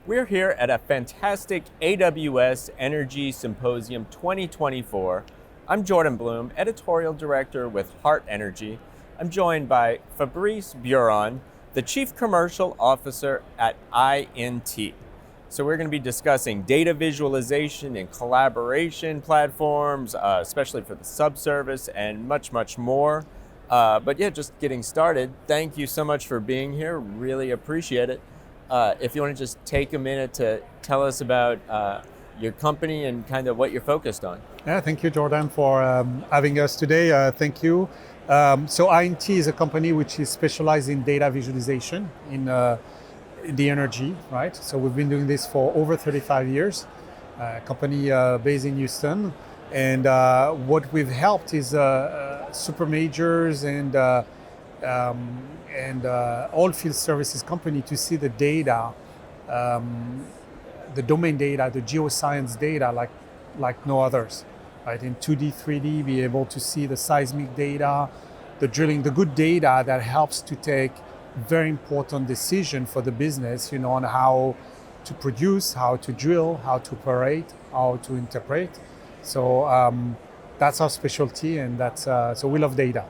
We're here at a fantastic AWS Energy Symposium 2024. I'm Jordan Bloom, Editorial Director with Hart Energy. I'm joined by Fabrice Buron, the Chief Commercial Officer at INT. So we're going to be discussing data visualization and collaboration platforms, especially for the subsurface and much, much more. But yeah, just getting started. Thank you so much for being here. Really appreciate it. If you want to just take a minute to tell us about your company and kind of what you're focused on. Yeah, thank you, Jordan, for having us today. Thank you. So INT is a company which is specialized in data visualization in the energy, right? So we've been doing this for over 35 years. Company based in Houston, and what we've helped is super majors and oil field services company to see the data, the domain data, the geoscience data like no others, right? In 2D, 3D, be able to see the seismic data, the drilling, the good data that helps to take very important decision for the business, on how to produce, how to drill, how to operate, how to interpret. So that's our specialty, and that's so we love data.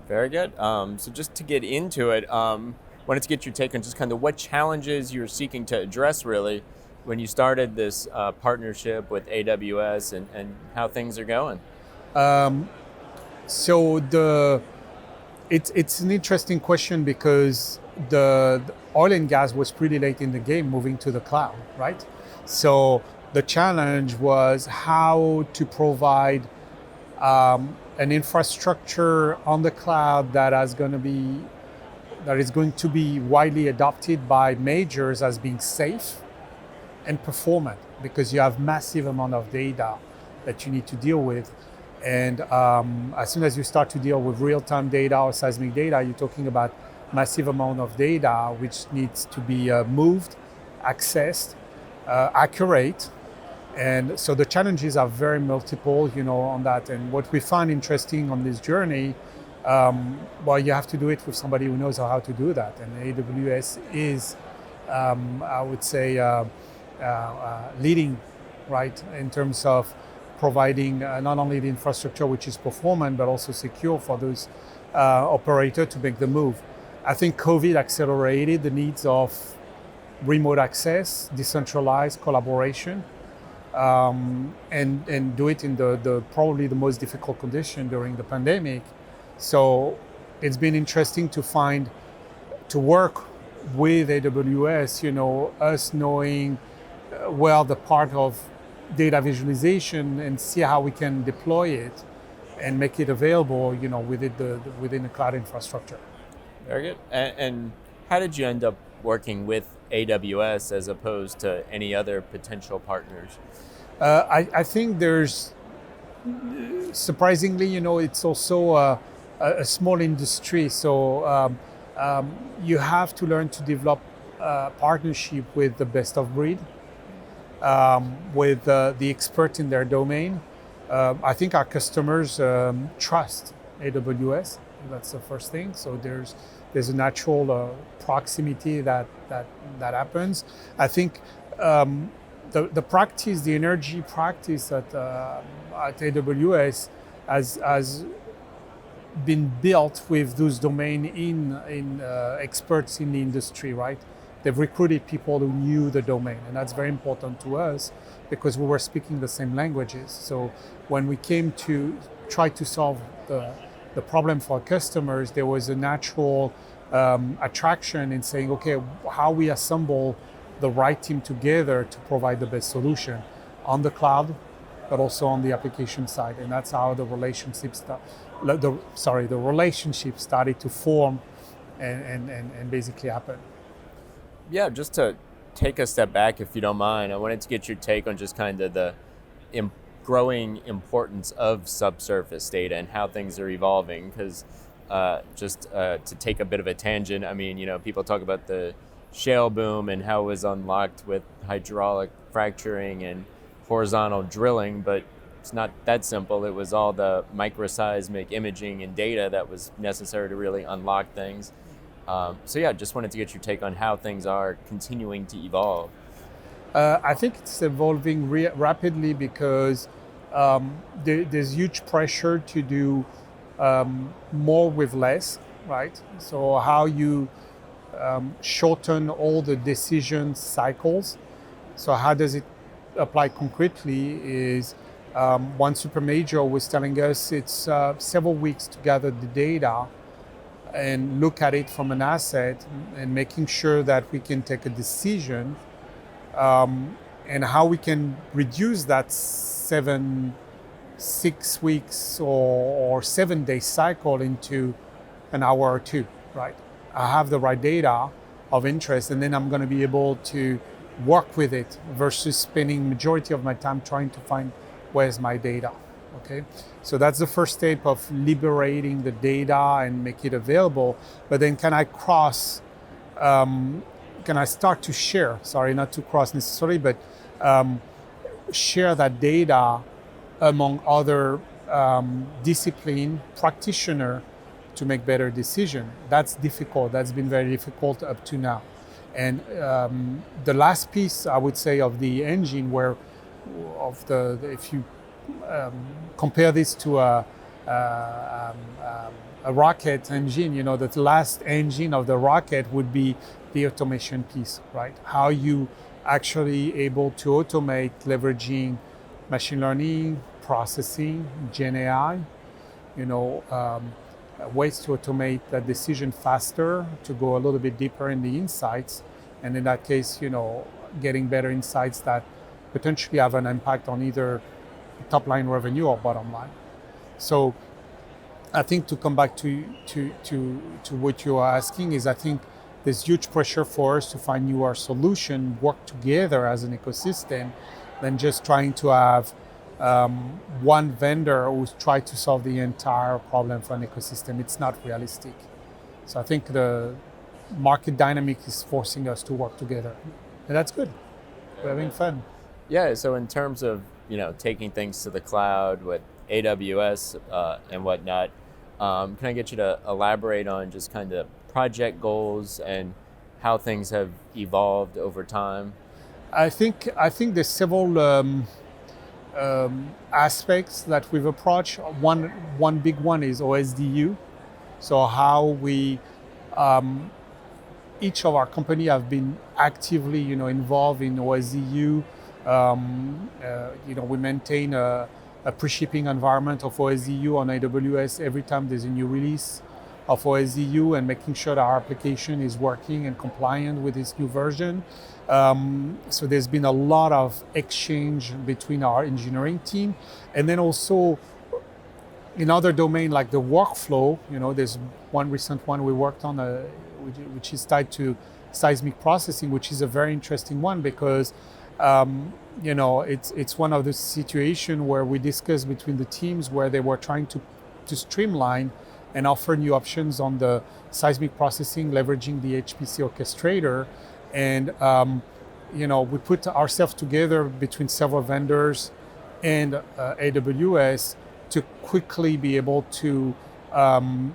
Very good. So just to get into it, wanted to get your take on just kind of what challenges you're seeking to address really when you started this partnership with AWS and how things are going. So it's an interesting question because the oil and gas was pretty late in the game moving to the cloud, right? So the challenge was how to provide an infrastructure on the cloud that is going to be widely adopted by majors as being safe and performant, because you have massive amount of data that you need to deal with. And as soon as you start to deal with real-time data or seismic data, you're talking about massive amount of data which needs to be moved, accessed, accurate. And so the challenges are very multiple, on that. And what we find interesting on this journey, you have to do it with somebody who knows how to do that. And AWS is, I would say, leading, right, in terms of providing not only the infrastructure which is performant, but also secure for those operators to make the move. I think COVID accelerated the needs of remote access, decentralized collaboration, and do it in the probably the most difficult condition during the pandemic. So it's been interesting to work with AWS, us knowing the part of data visualization and see how we can deploy it and make it available, within the cloud infrastructure. Very good. And how did you end up working with AWS as opposed to any other potential partners? I think there's, surprisingly, it's also a small industry. So you have to learn to develop a partnership with the best of breed, with the expert in their domain. I think our customers trust AWS. That's the first thing. So there's a natural proximity that happens. I think the practice, the energy practice at AWS has been built with those domain in experts in the industry, right? They've recruited people who knew the domain, and that's very important to us because we were speaking the same languages. So when we came to try to solve the problem for our customers, there was a natural attraction in saying, okay, how we assemble the right team together to provide the best solution on the cloud, but also on the application side. And that's how the relationship started to form and basically happen. Yeah, just to take a step back, if you don't mind, I wanted to get your take on just kind of the growing importance of subsurface data and how things are evolving. Because to take a bit of a tangent, I mean, people talk about the shale boom and how it was unlocked with hydraulic fracturing and horizontal drilling, but it's not that simple. It was all the microseismic imaging and data that was necessary to really unlock things. So yeah, just wanted to get your take on how things are continuing to evolve. I think it's evolving rapidly because there's huge pressure to do more with less, right? So how you shorten all the decision cycles. So how does it apply concretely is one super major was telling us it's several weeks to gather the data and look at it from an asset and making sure that we can take a decision and how we can reduce that 6 weeks or 7 day cycle into an hour or two, right? I have the right data of interest and then I'm going to be able to work with it versus spending majority of my time trying to find where's my data, okay? So that's the first step of liberating the data and make it available, but then can I start to share, sorry, not to cross necessarily, but share that data among other discipline practitioner to make better decision. That's difficult. That's been very difficult up to now. And the last piece, I would say, of the engine, if you compare this to a rocket engine, you know, the last engine of the rocket would be the automation piece, right? How you actually able to automate leveraging machine learning, processing, Gen AI, you know, ways to automate that decision faster, to go a little bit deeper in the insights, and in that case, you know, getting better insights that potentially have an impact on either top line revenue or bottom line. So I think to come back to what you are asking is I think there's huge pressure for us to find newer solutions, work together as an ecosystem, than just trying to have one vendor who's tried to solve the entire problem for an ecosystem. It's not realistic. So I think the market dynamic is forcing us to work together. And that's good. We're having fun. Yeah, so in terms of, you know, taking things to the cloud with AWS and whatnot, can I get you to elaborate on just kind of project goals and how things have evolved over time? I think there's several aspects that we've approached. One big one is OSDU. So how we each of our company have been actively, you know, involved in OSDU. You know, we maintain a pre-shipping environment of OSDU on AWS every time there's a new release of OSDU, and making sure that our application is working and compliant with this new version. So there's been a lot of exchange between our engineering team, and then also in other domain like the workflow. You know, there's one recent one we worked on, which is tied to seismic processing, which is a very interesting one because you know, it's one of the situations where we discussed between the teams where they were trying to streamline and offer new options on the seismic processing, leveraging the HPC orchestrator. And you know, we put ourselves together between several vendors and AWS to quickly be able to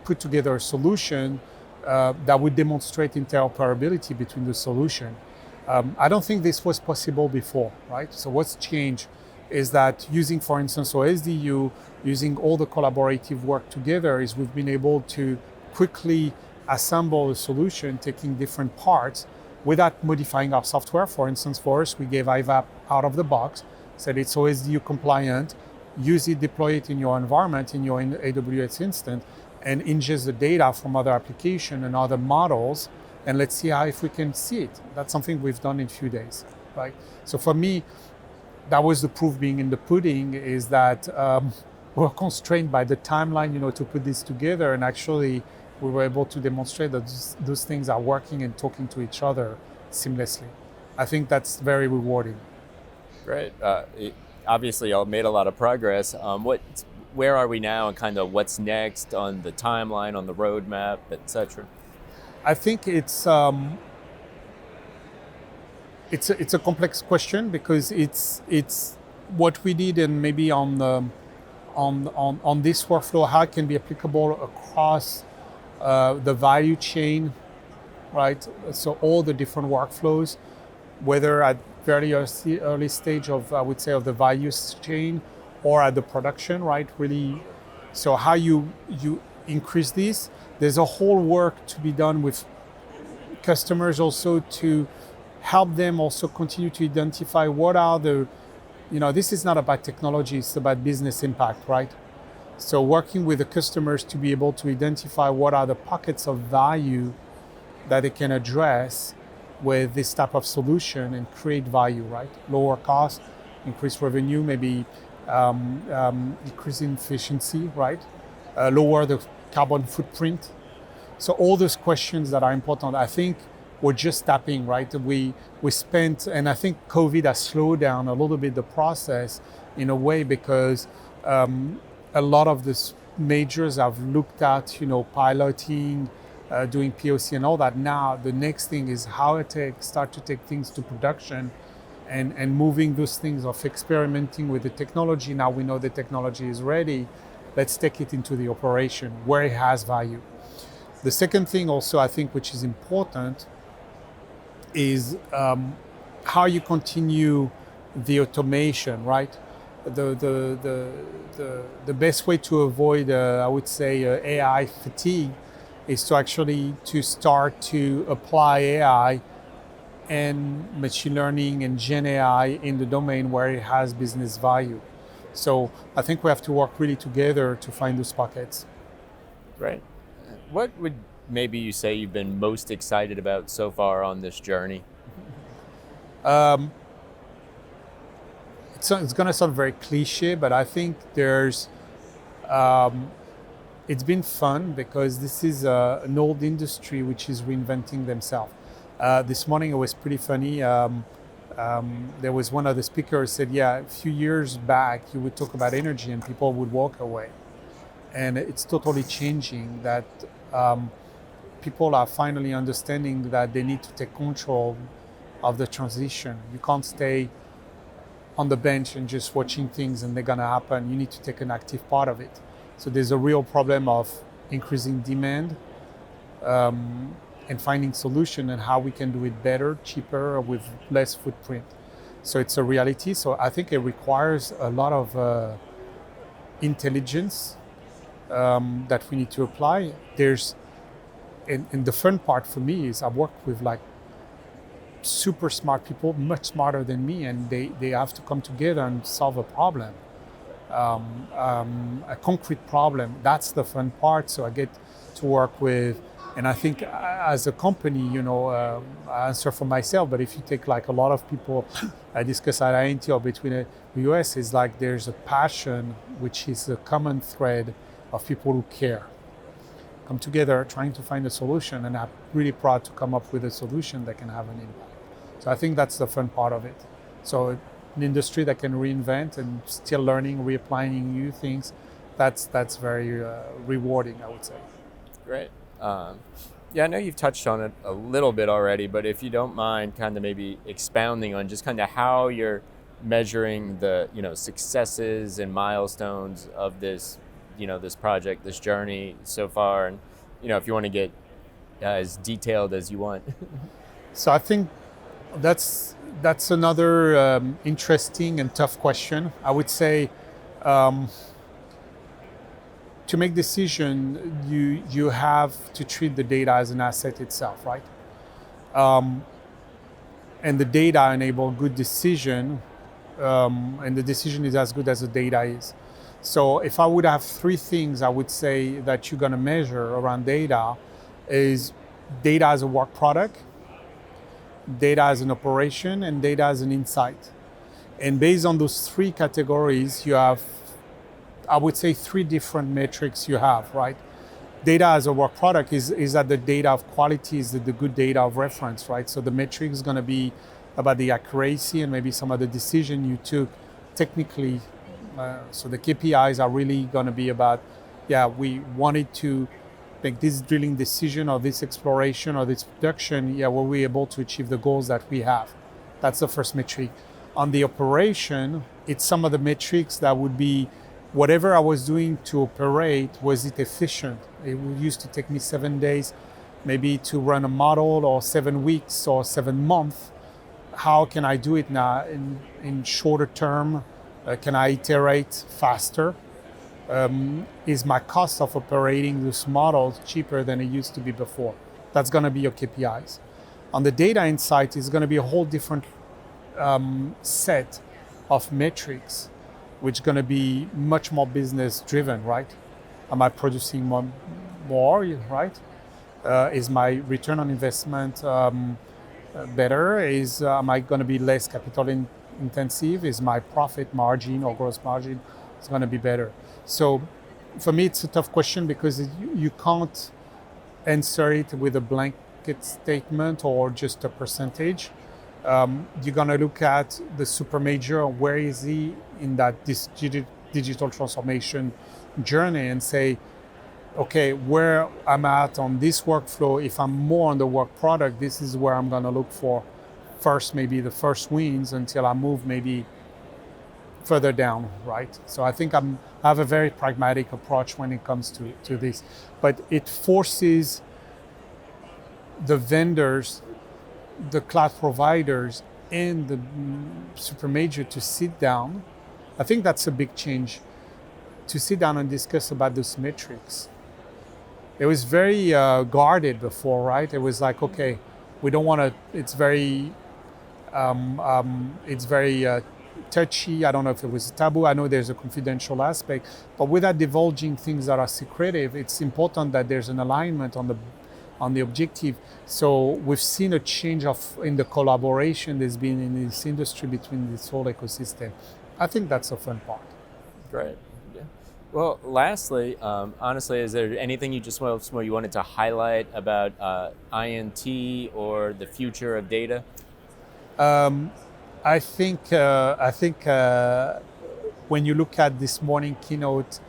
put together a solution that would demonstrate interoperability between the solution. I don't think this was possible before, right? So what's changed is that using, for instance, OSDU, using all the collaborative work together, is we've been able to quickly assemble a solution, taking different parts without modifying our software. For instance, for us, we gave IVAP out of the box, said it's OSDU compliant, use it, deploy it in your environment, in your AWS instance, and ingest the data from other applications and other models, and let's see if we can see it. That's something we've done in a few days, right? So for me, that was the proof being in the pudding, is that we're constrained by the timeline, you know, to put this together, and actually we were able to demonstrate that those things are working and talking to each other seamlessly. I think that's very rewarding. Great. Obviously, y'all made a lot of progress. Where are we now, and kind of what's next on the timeline, on the roadmap, et cetera? I think it's a complex question because it's what we did, and maybe on this workflow, how it can be applicable across the value chain, right? So all the different workflows, whether at very early stage of, I would say, of the value chain or at the production, right? Really, so how you increase this, there's a whole work to be done with customers also to help them also continue to identify what are the, this is not about technology, it's about business impact, right? So working with the customers to be able to identify what are the pockets of value that they can address with this type of solution and create value, right? Lower cost, increase revenue, maybe increasing efficiency, right? Lower the carbon footprint. So all those questions that are important, I think we're just tapping, right? We spent, and I think COVID has slowed down a little bit the process in a way because a lot of the majors have looked at, piloting, doing POC and all that. Now the next thing is how to start to take things to production and moving those things of experimenting with the technology. Now we know the technology is ready. Let's take it into the operation where it has value. The second thing also I think which is important is how you continue the automation, right? The best way to avoid, I would say, AI fatigue is to actually to start to apply AI and machine learning and Gen AI in the domain where it has business value. So I think we have to work really together to find those pockets. Right. What would maybe you say you've been most excited about so far on this journey? It's going to sound very cliche, but I think there's, it's been fun because this is an old industry which is reinventing themselves. This morning it was pretty funny. There was one of the speakers said, yeah, a few years back you would talk about energy and people would walk away. And it's totally changing that people are finally understanding that they need to take control of the transition. You can't stay on the bench and just watching things and they're gonna happen. You need to take an active part of it. So there's a real problem of increasing demand and finding solution and how we can do it better, cheaper, with less footprint. So it's a reality. So I think it requires a lot of intelligence that we need to apply. And the fun part for me is I work with like super smart people, much smarter than me, and they have to come together and solve a problem, a concrete problem. That's the fun part. So I get to work with, and I think as a company, I answer for myself, but if you take like a lot of people I discuss at INT or between the US, is like there's a passion, which is a common thread of people who care. Come together, trying to find a solution, and I'm really proud to come up with a solution that can have an impact. So I think that's the fun part of it. So an industry that can reinvent and still learning, reapplying new things, that's very rewarding, I would say. Great. Yeah, I know you've touched on it a little bit already, but if you don't mind kind of maybe expounding on just kind of how you're measuring the, successes and milestones of this, this project, this journey so far, and, if you want to get as detailed as you want. So I think that's another interesting and tough question. I would say to make decision, you have to treat the data as an asset itself, right? And the data enable good decision, and the decision is as good as the data is. So if I would have three things I would say that you're gonna measure around data is data as a work product, data as an operation, and data as an insight. And based on those three categories, you have, I would say, three different metrics you have, right? Data as a work product is that the data of quality, is the good data of reference, right? So the metric is gonna be about the accuracy and maybe some of the decision you took technically. So the KPIs are really gonna be about, we wanted to make this drilling decision or this exploration or this production, were we able to achieve the goals that we have? That's the first metric. On the operation, it's some of the metrics that would be whatever I was doing to operate, was it efficient? It used to take me 7 days maybe to run a model, or 7 weeks or 7 months. how can I do it now in shorter term? Can I iterate faster? Is my cost of operating this model cheaper than it used to be before? That's going to be your KPIs. On the data insight, it's going to be a whole different set of metrics, which is going to be much more business driven, right? Am I producing more, right? Is my return on investment better? Am I going to be less capital intensive? Is my profit margin or gross margin is going to be better? So for me, it's a tough question because you can't answer it with a blanket statement or just a percentage. You're going to look at the super major, where is he in that this digital transformation journey, and say, okay, where I'm at on this workflow, if I'm more on the work product, this is where I'm going to look for first, maybe the first wins until I move maybe further down, right? So I think I have a very pragmatic approach when it comes to this, but it forces the vendors, the cloud providers, and the super major to sit down. I think that's a big change, to sit down and discuss about those metrics. It was very guarded before, right? It was like, okay, we don't want to. It's very touchy. I don't know if it was a taboo. I know there's a confidential aspect, but without divulging things that are secretive, it's important that there's an alignment on the objective. So we've seen a change in the collaboration there's been in this industry between this whole ecosystem. I think that's a fun part. Great. Yeah. Well, lastly, honestly, is there anything you wanted to highlight about INT or the future of data? I think when you look at this morning keynote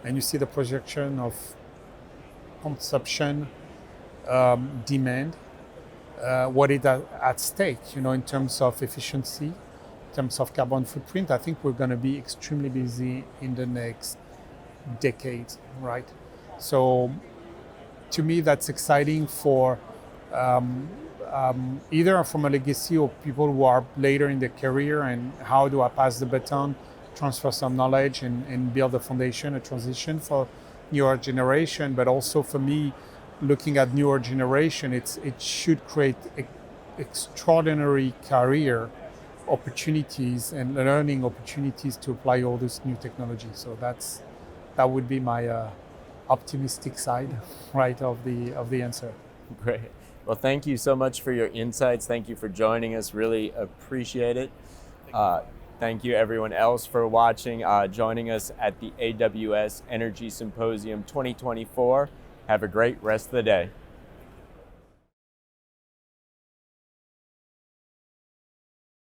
and you see the projection of consumption, demand, what is at stake, in terms of efficiency, in terms of carbon footprint, I think we're going to be extremely busy in the next decade, right? So to me, that's exciting for either from a legacy or people who are later in their career, and how do I pass the baton, transfer some knowledge and build a foundation, a transition for newer generation. But also for me, looking at newer generation, it should create extraordinary career opportunities and learning opportunities to apply all this new technology. So that would be my optimistic side, right, of the answer. Great. Well, thank you so much for your insights. Thank you for joining us. Really appreciate it. Thank you everyone else for watching, joining us at the AWS Energy Symposium 2024. Have a great rest of the day.